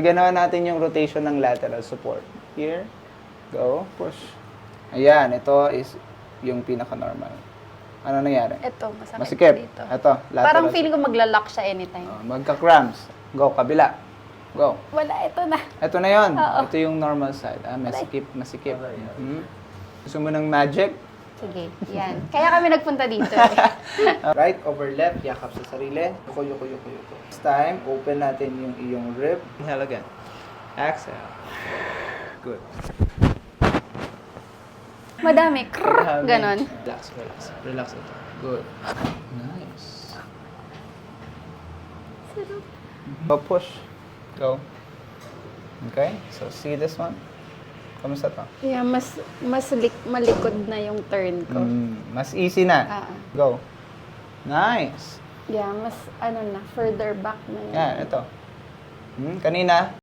Ganawa natin yung rotation ng lateral support. Here, go, push. Ayan, ito is yung pinaka-normal. Ano nangyari? Ito, masakit Masikip. dito. Ito, lateral. Parang feeling ko maglalak siya anytime. Magka-cramps. Go, kabila. Go. Wala, ito na. Ito na yon. Oo. Ito yung normal side. Masikip, masikip. Gusto mo ng magic? Sige, yan. Kaya kami nagpunta dito eh. Right over left, yakap sa sarili. Yuko, yuko, yuko, yuko. This time, open natin yung iyong rib. Inhale again. Exhale. Good. Madami. Krrr, ganon. Relax, relax. Relax ito. Good. Nice. Sarap. Go push. Go. Okay, so see this one? Kamusta to? Yeah, malikod na yung turn ko. Mas easy na. Go. Nice. Yeah, mas further back na yun. Yan, ito. Kanina,